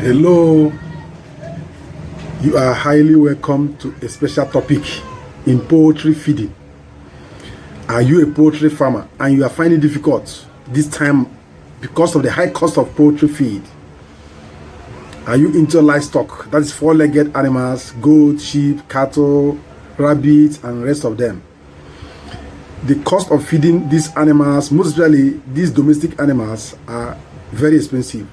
Hello, you are highly welcome to a special topic in poultry feeding. Are you a poultry farmer and you are finding it difficult this time because of the high cost of poultry feed? Are you into livestock, that is four-legged animals, goats, sheep, cattle, rabbits, and rest of them? The cost of feeding these animals, most especially these domestic animals, are very expensive.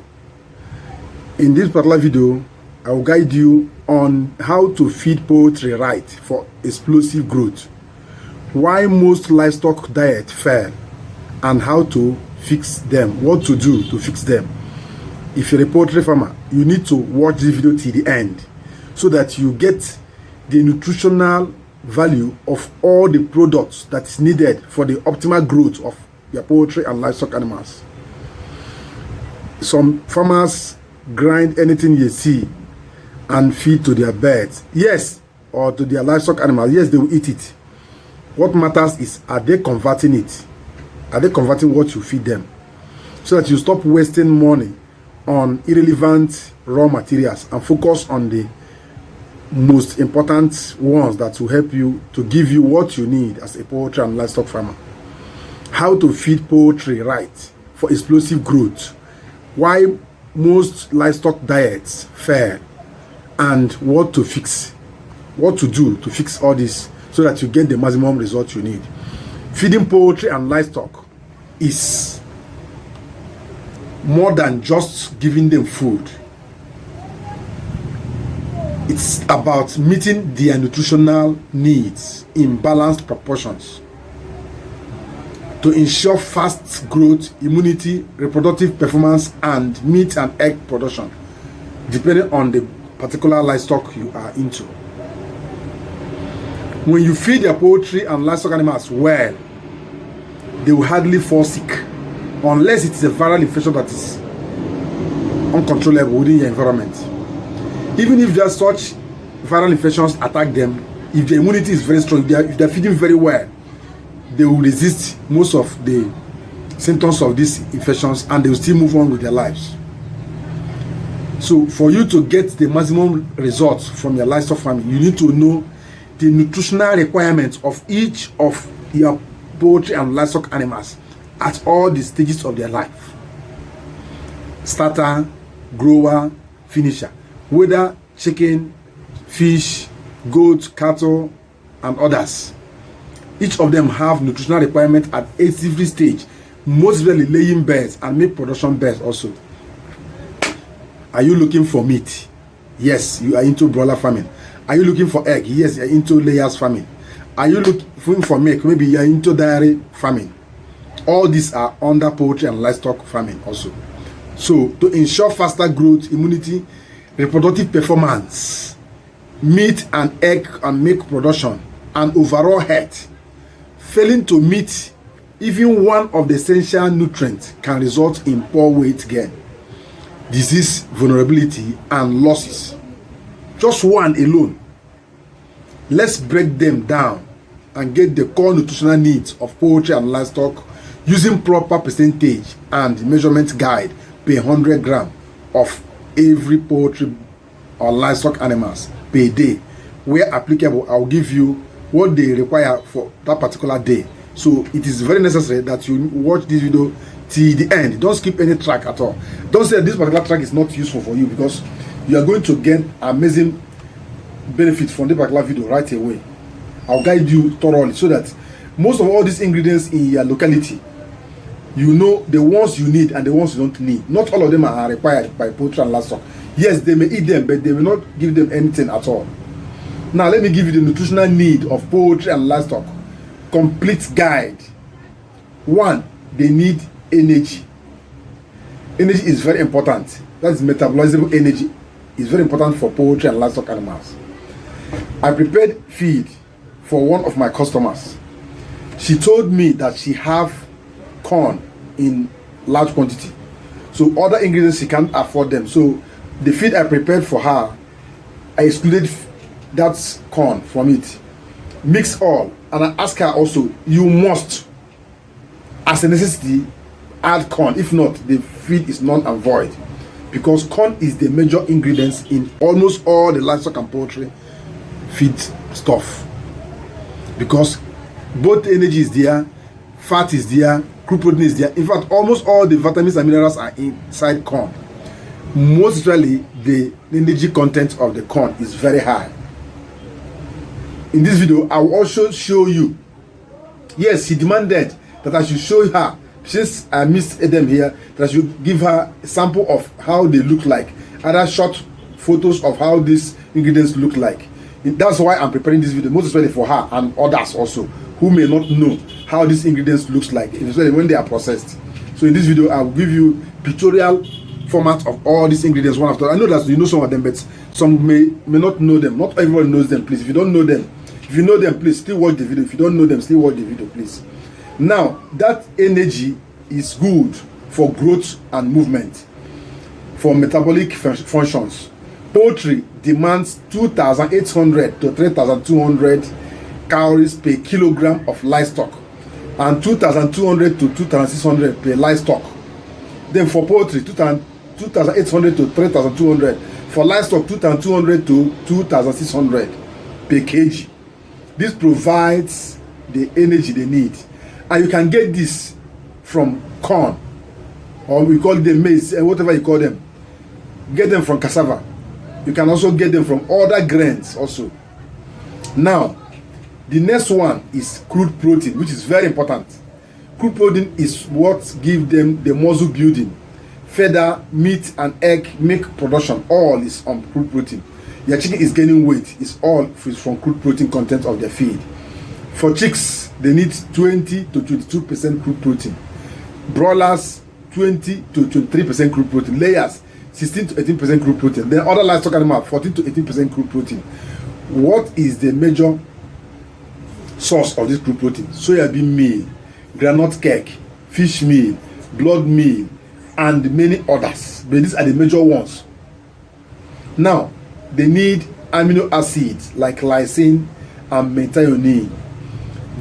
In this particular video, I will guide you on how to feed poultry right for explosive growth, why most livestock diet fail, and how to fix them, what to do to fix them. If you're a poultry farmer, you need to watch this video till the end so that you get the nutritional value of all the products that is needed for the optimal growth of your poultry and livestock animals. Some farmers grind anything you see and feed to their birds, yes, or to their livestock animals. Yes, they will eat it. What matters is, are they converting it? Are they converting what you feed them? So that you stop wasting money on irrelevant raw materials and focus on the most important ones that will help you to give you what you need as a poultry and livestock farmer. How to feed poultry right for explosive growth, why most livestock diets fail, and what to fix, what to do to fix all this so that you get the maximum result you need. Feeding poultry and livestock is more than just giving them food. It's about meeting their nutritional needs in balanced proportions to ensure fast growth, immunity, reproductive performance, and meat and egg production, depending on the particular livestock you are into. When you feed your poultry and livestock animals well, they will hardly fall sick, unless it is a viral infection that is uncontrollable within your environment. Even if there are such viral infections attack them, if their immunity is very strong, if they are feeding very well, they will resist most of the symptoms of these infections and they will still move on with their lives. So for you to get the maximum results from your livestock farming, you need to know the nutritional requirements of each of your poultry and livestock animals at all the stages of their life. Starter, grower, finisher. Whether chicken, fish, goat, cattle, and others. Each of them have nutritional requirements at every stage, mostly laying birds and meat production birds also. Are you looking for meat? Yes, you are into broiler farming. Are you looking for egg? Yes, you are into layers farming. Are you looking for milk? Maybe you are into dairy farming. All these are under poultry and livestock farming also. So to ensure faster growth, immunity, reproductive performance, meat and egg and milk production, and overall health, failing to meet even one of the essential nutrients can result in poor weight gain, disease vulnerability, and losses. Just one alone. Let's break them down and get the core nutritional needs of poultry and livestock using proper percentage and measurement guide per 100 grams of every poultry or livestock animals per day. Where applicable, I'll give you what they require for that particular day. So it is very necessary that you watch this video till the end. Don't skip any track at all. Don't say this particular track is not useful for you, because you are going to get amazing benefits from the particular video right away. I'll guide you thoroughly so that most of all these ingredients in your locality, you know the ones you need and the ones you don't need. Not all of them are required by poultry and livestock. Yes, they may eat them, but they will not give them anything at all. Now, let me give you the nutritional need of poultry and livestock. Complete guide. 1, they need energy. Energy is very important. That is metabolizable energy. It's very important for poultry and livestock animals. I prepared feed for one of my customers. She told me that she have corn in large quantity, so other ingredients she can't afford them. So the feed I prepared for her, I excluded that corn from it, mix all, and I asked her also, you must, as a necessity, add corn. If not, the feed is null and void. because corn is the major ingredients in almost all the livestock and poultry feed stuff. Because both energy is there, fat is there, crude protein is there. In fact, almost all the vitamins and minerals are inside corn. Most usually, the energy content of the corn is very high. In this video, I will also show you. Yes, she demanded that I should show her, since I missed them here, that I should give her a sample of how they look like. Other short photos of how these ingredients look like. That's why I'm preparing this video, most especially for her and others also, who may not know how these ingredients looks like, especially when they are processed. So in this video, I will give you pictorial format of all these ingredients one after. I know that you know some of them, but some may not know them. Not everyone knows them, please. If you don't know them, if you know them, please still watch the video. If you don't know them, still watch the video, please. Now, that energy is good for growth and movement, for metabolic functions. Poultry demands 2,800 to 3,200 calories per kilogram of livestock, and 2,200 to 2,600 per livestock. Then for poultry, 2,800 to 3,200. For livestock, 2,200 to 2,600 per kg. This provides the energy they need. And you can get this from corn, or we call them maize, and whatever you call them. Get them from cassava. You can also get them from other grains also. Now, the next one is crude protein, which is very important. Crude protein is what gives them the muscle building. Feather, meat, and egg milk production, all is on crude protein. Your chicken is gaining weight, it's all from crude protein content of their feed. For chicks, they need 20 to 22% crude protein. Broilers, 20 to 23% crude protein. Layers, 16 to 18% crude protein. Then other livestock animals, 14 to 18% crude protein. What is the major source of this crude protein? Soya bean meal, groundnut cake, fish meal, blood meal, and many others. But these are the major ones. Now, they need amino acids like lysine and methionine.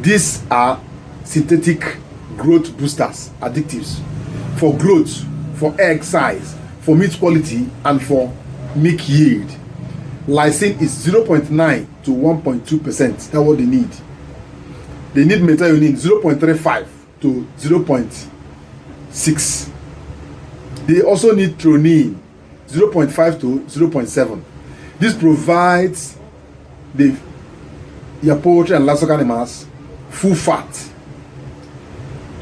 These are synthetic growth boosters, additives, for growth, for egg size, for meat quality, and for milk yield. Lysine is 0.9 to 1.2%. That's what they need. They need methionine 0.35 to 0.6. They also need threonine 0.5 to 0.7. This provides your poultry and livestock animals full fat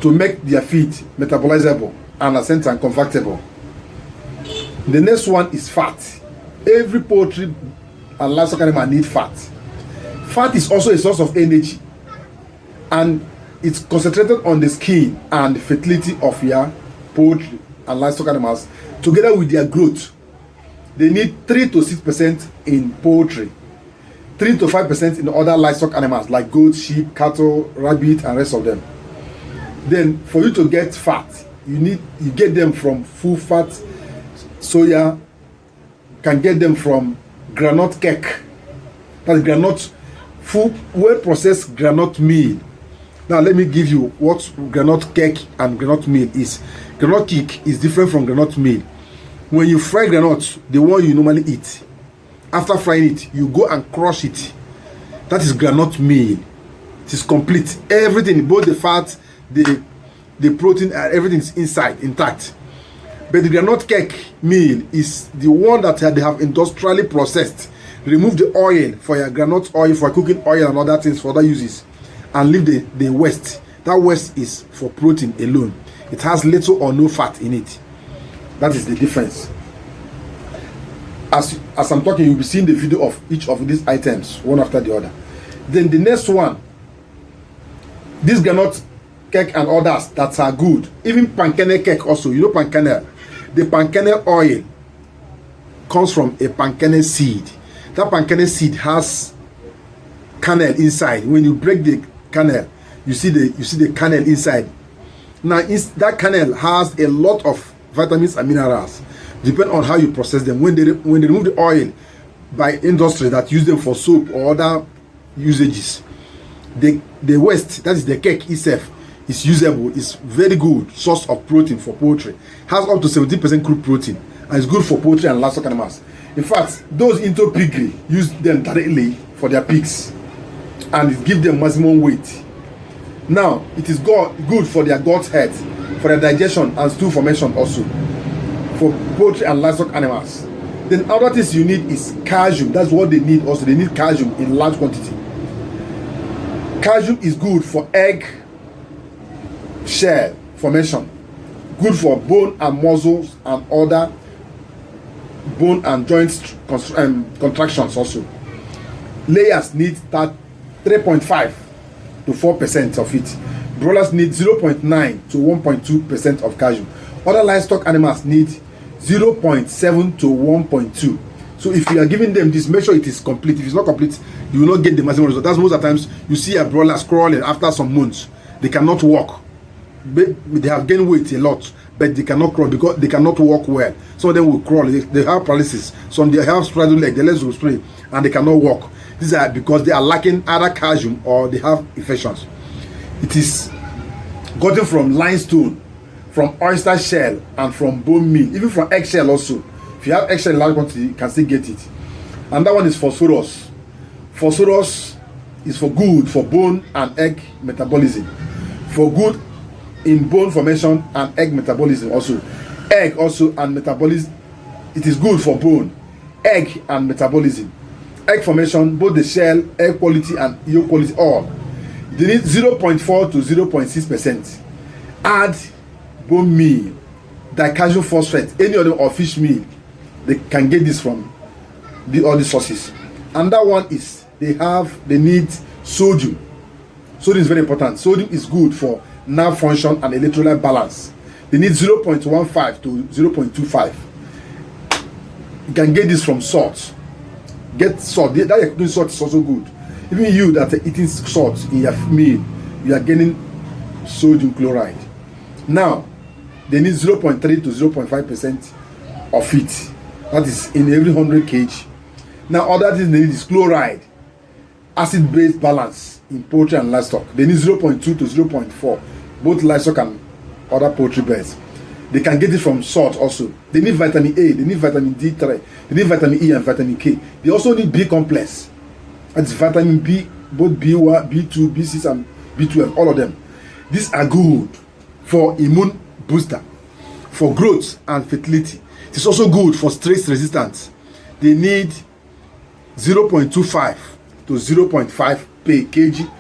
to make their feed metabolizable and ascent and convertible. The next one is fat. Every poultry and livestock animal need fat. Fat is also a source of energy, and it's concentrated on the skin and the fertility of your poultry and livestock animals together with their growth. They need 3 to 6% in poultry, 3 to 5% in other livestock animals like goats, sheep, cattle, rabbit, and rest of them. Then for you to get fat, you get them from full fat soya. Can get them from groundnut cake. That's groundnut, full well processed groundnut meal. Now let me give you what groundnut cake and groundnut meal is. Groundnut cake is different from groundnut meal. When you fry groundnut, the one you normally eat, after frying it, you go and crush it. That is groundnut meal. It is complete. Everything, both the fat, the protein, and everything is inside, intact. But the groundnut cake meal is the one that they have industrially processed. Remove the oil for your groundnut oil, for cooking oil and other things for other uses, and leave the waste. That waste is for protein alone. It has little or no fat in it. That is the difference. As I'm talking, you'll be seeing the video of each of these items, one after the other. Then the next one, this groundnut cake and others that are good. Even pancake cake also. You know pancake. The pancake oil comes from a pancake seed. That pancake seed has kernel inside. When you break the kernel, you see the kernel inside. Now that kernel has a lot of vitamins and minerals. Depend on how you process them. When they remove the oil by industry that use them for soap or other usages, the waste, that is the cake itself, is usable. It's very good source of protein for poultry. Has up to 70% crude protein and it's good for poultry and livestock animals. In fact, those into piggery use them directly for their pigs, and it gives them maximum weight. Now, it is good for their gut health, for their digestion and stool formation also, for poultry and livestock animals. Then other things you need is calcium. That's what they need also. They need calcium in large quantity. Calcium is good for egg shell formation, good for bone and muscles and other bone and joint contractions also. Layers need that 3.5 to 4% of it. Broilers need 0.9 to 1.2% of calcium. Other livestock animals need 0.7 to 1.2. So if you are giving them this, make sure it is complete. If it's not complete, you will not get the maximum result. That's most of the times you see a broiler crawling after some months. They cannot walk. They have gained weight a lot, but they cannot crawl because they cannot walk well. Some of them will crawl. They have paralysis. Some they have straddle leg. Their legs will sprain and they cannot walk. These are because they are lacking either calcium or they have infections. It is gotten from limestone, from oyster shell, and from bone meal, even from eggshell also. If you have eggshell in large quantity, you can still get it. And that one is phosphorus. Phosphorus is for good for bone and egg metabolism, for good in bone formation and egg metabolism also. Egg also and metabolism, it is good for bone, egg and metabolism. Egg formation, both the shell, egg quality and yolk quality, all. They need 0.4 to 0.6%. Add bone meal, dicalcium phosphate, any other or fish meal. They can get this from all the sources. And that one is they need sodium. Sodium is very important. Sodium is good for nerve function and electrolyte balance. They need 0.15 to 0.25. You can get this from salt. Get salt. That you're doing salt is also good. Even you that are eating salt in your meal, you are getting sodium chloride. Now, they need 0.3 to 0.5% of it. That is in every 100 kg. Now, other things they need is chloride, acid-base balance in poultry and livestock. They need 0.2 to 0.4, both livestock and other poultry birds. They can get it from salt also. They need vitamin A, they need vitamin D3, they need vitamin E and vitamin K. They also need B complex. That's vitamin B, both B1, B2, B6 and B12, all of them. These are good for immune booster, for growth and fertility. It is also good for stress resistance. They need 0.25 to 0.5 per kg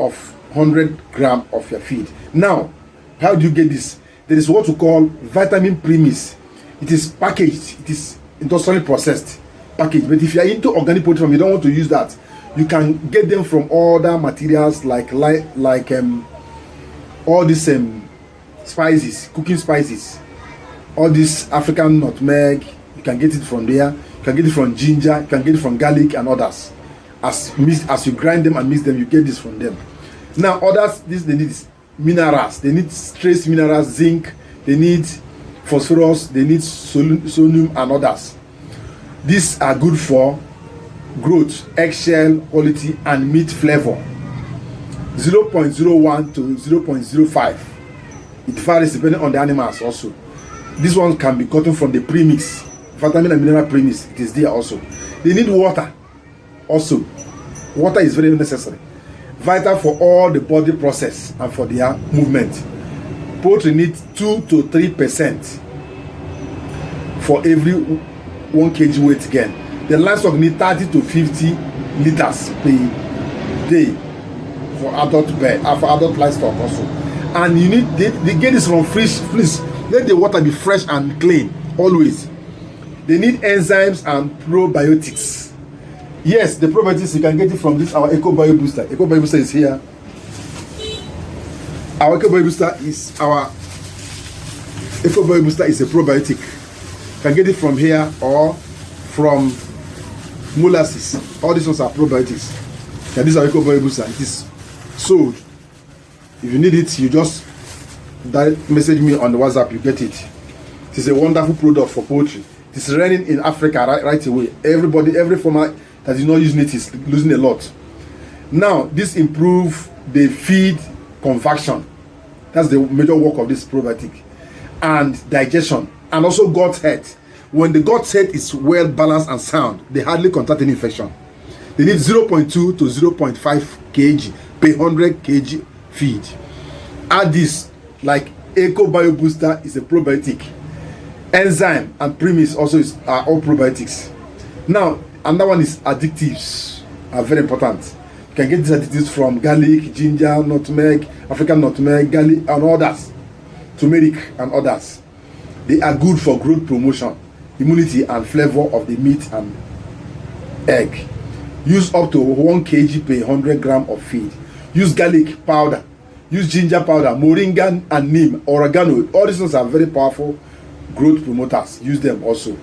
of 100 gram of your feed. Now, how do you get this? There is what we call vitamin premise. It is packaged. It is industrially processed, packaged. But if you are into organic poultry farm, you don't want to use that. You can get them from other materials like all these spices, cooking spices, all this African nutmeg. You can get it from there. You can get it from ginger. You can get it from garlic and others. As you grind them and mix them, you get this from them. Now others, they need minerals. They need trace minerals, zinc. They need phosphorus. They need sodium and others. These are good for growth, eggshell quality and meat flavor. 0.01 to 0.05. It varies depending on the animals also. This one can be gotten from the premix, vitamin and mineral premix. It is there also. They need water also. Water is very necessary, vital for all the body process and for their movement. Poultry needs 2 to 3% for every 1 kg weight gain. The livestock need 30 to 50 liters per day for adult bird, for adult livestock also. And you need they get this from fresh fleece. Let the water be fresh and clean always. They need enzymes and probiotics. Yes, the probiotics you can get it from this our Eco Bio Booster. Eco Bio Booster is here. Our Eco Bio Booster is a probiotic. You can get it from here or from molasses. All these ones are probiotics. And this is our Eco Bio Booster. It is sold. If you need it, you just message me on the WhatsApp. You get it. It is a wonderful product for poultry. It is running in Africa right away. Every farmer that is not using it is losing a lot. Now, this improve the feed conversion. That's the major work of this probiotic. And digestion. And also gut health. When the gut set is well balanced and sound, they hardly contract any infection. They need 0.2 to 0.5 kg per 100 kg feed. Add this, like Eco Bio Booster is a probiotic. Enzyme and Premise also are all probiotics. Now, another one is additives, are very important. You can get these additives from garlic, ginger, nutmeg, African nutmeg, garlic, and others. Turmeric and others. They are good for growth promotion, immunity, and flavor of the meat and egg. Use up to 1 kg per 100 gram of feed. Use garlic powder. Use ginger powder, moringa and neem, oregano. All these ones are very powerful growth promoters. Use them also.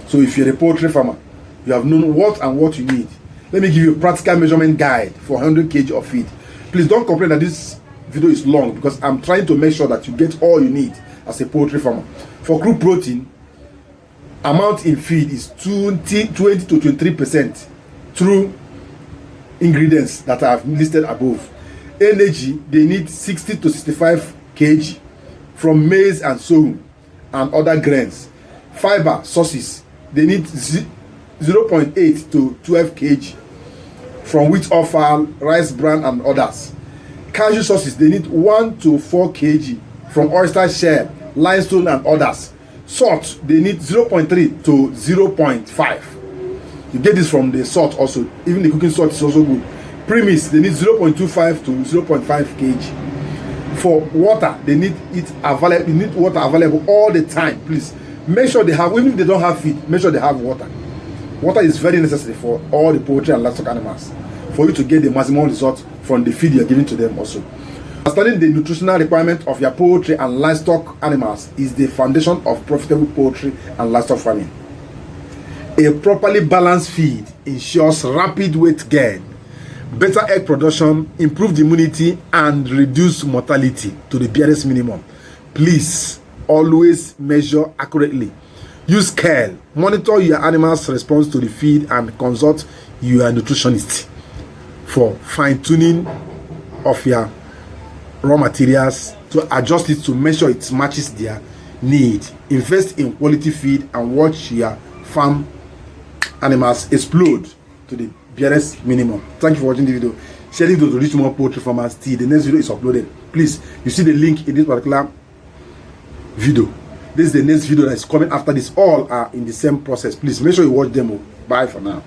So if you're a poultry farmer, you have known what you need. Let me give you a practical measurement guide for 100 kg of feed. Please don't complain that this video is long, because I'm trying to make sure that you get all you need as a poultry farmer. For crude protein, amount in feed is 20 to 23% through ingredients that I have listed above. Energy, they need 60 to 65 kg from maize and sorghum and other grains. Fiber sources, they need 0.8 to 12 kg from wheat offal, rice bran, and others. Cashew sources, they need 1 to 4 kg from oyster shell, limestone, and others. Salt, they need 0.3 to 0.5. You get this from the salt also. Even the cooking salt is also good. Premise, they need 0.25 to 0.5 kg. For water, they need it available. You need water available all the time. Please make sure they have, even if they don't have feed, make sure they have water. Water is very necessary for all the poultry and livestock animals, for you to get the maximum result from the feed you are giving to them also. Understanding the nutritional requirement of your poultry and livestock animals is the foundation of profitable poultry and livestock farming. A properly balanced feed ensures rapid weight gain, better egg production, improved immunity, and reduced mortality to the barest minimum. Please always measure accurately. Use care. Monitor your animal's response to the feed and consult your nutritionist for fine-tuning of your raw materials to adjust it to make sure it matches their need. Invest in quality feed and watch your farm animals explode to the barest minimum. Thank you for watching the video. Share it to reach more poultry farmers till the next video is uploaded. Please, you see the link in this particular video. This is the next video that is coming after this. All are in the same process. Please make sure you watch them. Bye for now.